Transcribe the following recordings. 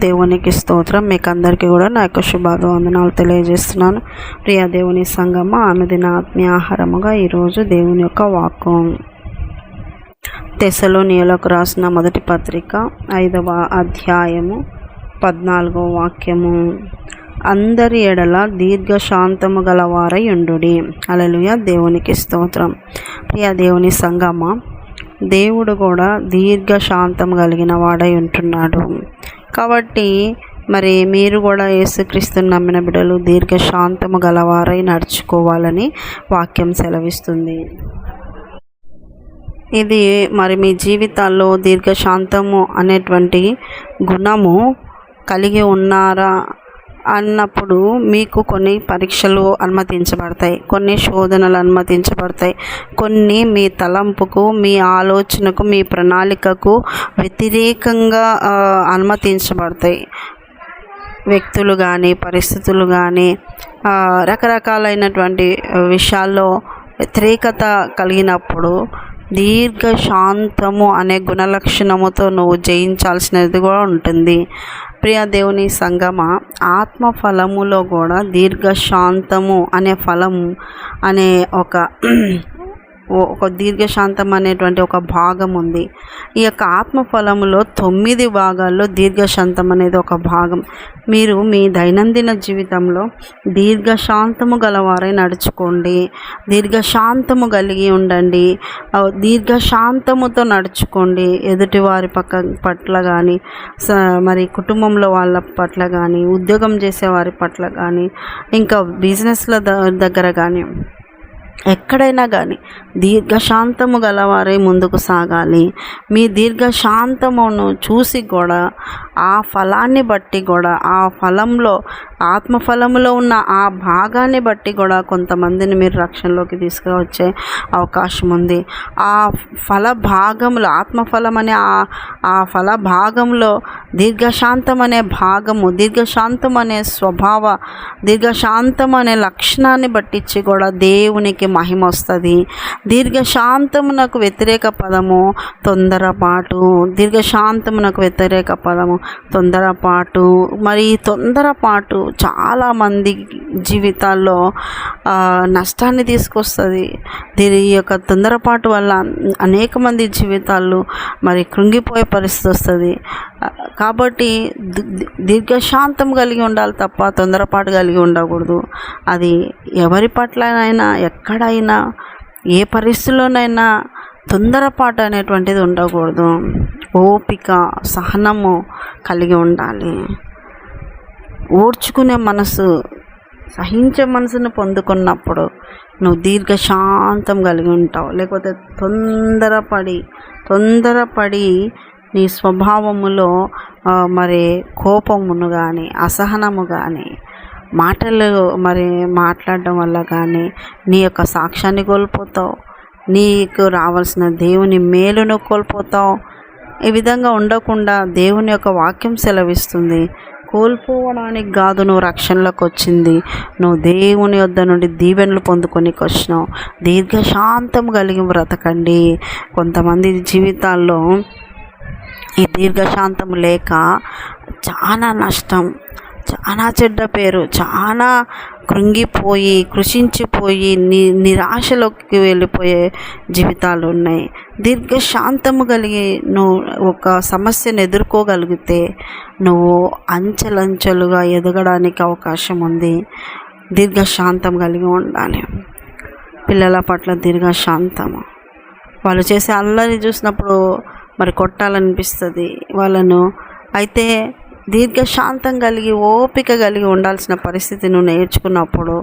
దేవునికి స్తోత్రం. మీకు అందరికీ కూడా నా యొక్క శుభాభివందనాలు తెలియజేస్తున్నాను. ప్రియ దేవుని సంగమ, అనుదిన ఆత్మీయ ఆహారముగా ఈరోజు దేవుని యొక్క వాక్కు తెస్సలోనియులకు రాసిన మొదటి పత్రిక 5వ అధ్యాయము 14వ వాక్యము. అందరి ఎడల దీర్ఘశాంతము గలవారై ఉండుడి. హల్లెలూయా, దేవునికి స్తోత్రం. ప్రియ దేవుని సంగమ, దేవుడు కూడా దీర్ఘశాంతం కలిగిన వాడై ఉంటున్నాడు. కాబట్టి మరి మీరు కూడా యేసుక్రీస్తుని నమ్మిన బిడ్డలు దీర్ఘశాంతము గలవారై నడుచుకోవాలని వాక్యం సెలవిస్తుంది. ఇది మరి మీ జీవితాల్లో దీర్ఘశాంతము అనేటువంటి గుణము కలిగి ఉన్నారా అన్నప్పుడు మీకు కొన్ని పరీక్షలు అనుమతించబడతాయి, కొన్ని శోధనలు అనుమతించబడతాయి, కొన్ని మీ తలంపుకు, మీ ఆలోచనకు, మీ ప్రణాళికకు వ్యతిరేకంగా అనుమతించబడతాయి. వ్యక్తులు కానీ, పరిస్థితులు కానీ, రకరకాలైనటువంటి విషయాల్లో వ్యతిరేకత కలిగినప్పుడు దీర్ఘశాంతము అనే గుణలక్షణముతో నువ్వు జయించాల్సినది కూడా ఉంటుంది. ప్రియ దేవుని సంగమ, ఆత్మ ఫలములో కూడా దీర్ఘశాంతము అనే ఫలము అనే ఒక దీర్ఘశాంతం అనేటువంటి ఒక భాగం ఉంది. ఈ యొక్క ఆత్మఫలములో 9 భాగాల్లో దీర్ఘశాంతం అనేది ఒక భాగం. మీరు మీ దైనందిన జీవితంలో దీర్ఘశాంతము గలవారై నడుచుకోండి, దీర్ఘశాంతము కలిగి ఉండండి, దీర్ఘశాంతముతో నడుచుకోండి. ఎదుటివారి పట్ల కానీ, మరి కుటుంబంలో వాళ్ళ పట్ల కానీ, ఉద్యోగం చేసే వారి పట్ల కానీ, ఇంకా బిజినెస్ల దగ్గర కానీ, ఎక్కడైనా కానీ దీర్ఘశాంతము గలవారై ముందుకు సాగాలి. మీ దీర్ఘశాంతమును చూసి కూడా, ఆ ఫలాన్ని బట్టి కూడా, ఆ ఫలంలో ఆత్మఫలములో ఉన్న ఆ భాగాన్ని బట్టి కూడా కొంతమందిని మీరు రక్షణలోకి తీసుకువచ్చే అవకాశం ఉంది. ఆ ఫల భాగంలో, ఆత్మఫలం అనే ఆ ఫల భాగంలో దీర్ఘశాంతం అనే భాగము, దీర్ఘశాంతం అనే స్వభావ, దీర్ఘశాంతం అనే లక్షణాన్ని బట్టించి కూడా దేవునికి మహిమ వస్తుంది. దీర్ఘశాంతమునకు వ్యతిరేక పదము తొందరపాటు. దీర్ఘశాంతమునకు వ్యతిరేక పదము తొందరపాటు. మరి తొందరపాటు చాలామంది జీవితాల్లో నష్టాన్ని తీసుకొస్తుంది. ఈ యొక్క తొందరపాటు వల్ల అనేక మంది జీవితాలు మరి కృంగిపోయే పరిస్థితి వస్తుంది. కాబట్టి దీర్ఘశాంతం కలిగి ఉండాలి తప్ప తొందరపాటు కలిగి ఉండకూడదు. అది ఎవరి పట్లనైనా, ఎక్కడైనా, ఏ పరిస్థితుల్లోనైనా తొందరపాటు అనేటువంటిది ఉండకూడదు. ఓపిక, సహనము కలిగి ఉండాలి. ఓర్చుకునే మనసు, సహించే మనసును పొందుకున్నప్పుడు నువ్వు దీర్ఘశాంతం కలిగి ఉంటావు. లేకపోతే తొందరపడి నీ స్వభావములో మరి కోపమును కానీ, అసహనము కానీ, మాటలు మరి మాట్లాడడం వల్ల కానీ నీ యొక్క సాక్ష్యాన్ని కోల్పోతావు. నీకు రావాల్సిన దేవుని మేలును కోల్పోతావు. ఈ విధంగా ఉండకుండా దేవుని యొక్క వాక్యం సెలవిస్తుంది, కోల్పోవడానికి కాదు నువ్వు రక్షణలోకి వచ్చింది, నువ్వు దేవుని వద్ద నుండి దీవెనలు పొందుకొనికి వచ్చినావు. దీర్ఘశాంతం కలిగి బ్రతకండి. కొంతమంది జీవితాల్లో ఈ దీర్ఘశాంతం లేక చాలా నష్టం, చాలా చెడ్డ పేరు, చాలా కృంగిపోయి, కృషించిపోయి, నిరాశలోకి వెళ్ళిపోయే జీవితాలు ఉన్నాయి. దీర్ఘశాంతము కలిగి నువ్వు ఒక సమస్యను ఎదుర్కోగలిగితే నువ్వు అంచెలంచెలుగా ఎదగడానికి అవకాశం ఉంది. దీర్ఘశాంతం కలిగి ఉండాలి. పిల్లల పట్ల దీర్ఘశాంతము. వాళ్ళు చేసే అల్లరి చూసినప్పుడు మరి కొట్టాలనిపిస్తుంది వాళ్ళను. అయితే దీర్ఘశాంతం కలిగి, ఓపిక కలిగి ఉండాల్సిన పరిస్థితి నువ్వు నేర్చుకున్నప్పుడు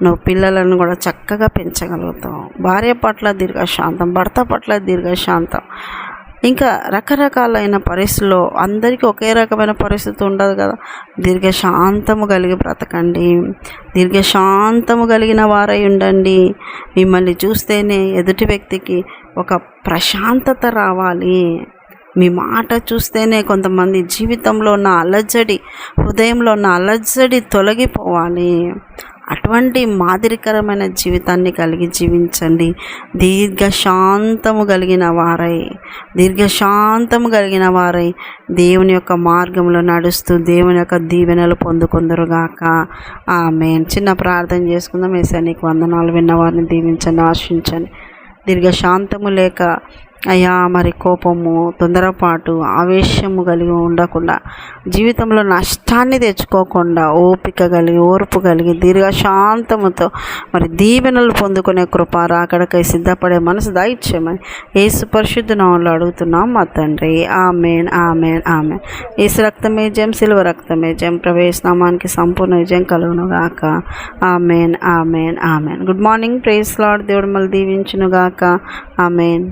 నువ్వు పిల్లలను కూడా చక్కగా పెంచగలుగుతావు. భార్య పట్ల దీర్ఘశాంతం, భర్త పట్ల దీర్ఘశాంతం, ఇంకా రకరకాలైన పరిస్థితుల్లో అందరికీ ఒకే రకమైన పరిస్థితి ఉండదు కదా. దీర్ఘశాంతము కలిగి బ్రతకండి, దీర్ఘశాంతము కలిగిన వారై ఉండండి. మిమ్మల్ని చూస్తేనే ఎదుటి వ్యక్తికి ఒక ప్రశాంతత రావాలి. మీ మాట చూస్తేనే కొంతమంది జీవితంలో ఉన్న అలజడి, హృదయంలో ఉన్న అలజడి తొలగిపోవాలి. అటువంటి మాదిరికరమైన జీవితాన్ని కలిగి జీవించండి. దీర్ఘశాంతము కలిగిన వారై దేవుని యొక్క మార్గంలో నడుస్తూ దేవుని యొక్క దీవెనలు పొందుకొందురుగాక. ఆమేన్. చిన్న ప్రార్థన చేసుకుందాం. యేసయ్య నీకు వందనాలు. విన్నవారిని దీవించండి, ఆశించండి. దీర్ఘశాంతము లేక అయ్యా మరి కోపము, తొందరపాటు, ఆవేశము కలిగి ఉండకుండా, జీవితంలో నష్టాన్ని తెచ్చుకోకుండా ఓపిక కలిగి, ఓర్పు కలిగి, దీర్ఘశాంతముతో మరి దీవెనలు పొందుకునే కృప, రాకడకై సిద్ధపడే మనసు దయచేయమని యేసు పరిశుద్ధ నామములో అడుగుతున్నాం మా తండ్రి. ఆమేన్, ఆమేన్, ఆమేన్. యేసు రక్తమే జయం, సిలువ రక్తమే జయం. ప్రవేశనామానికి సంపూర్ణ విజయం కలుగునుగాక. Amen, amen, amen. Good morning. Praise lord. దేవుడు మళ్ళీ దీవించునుగాక. ఆమేన్.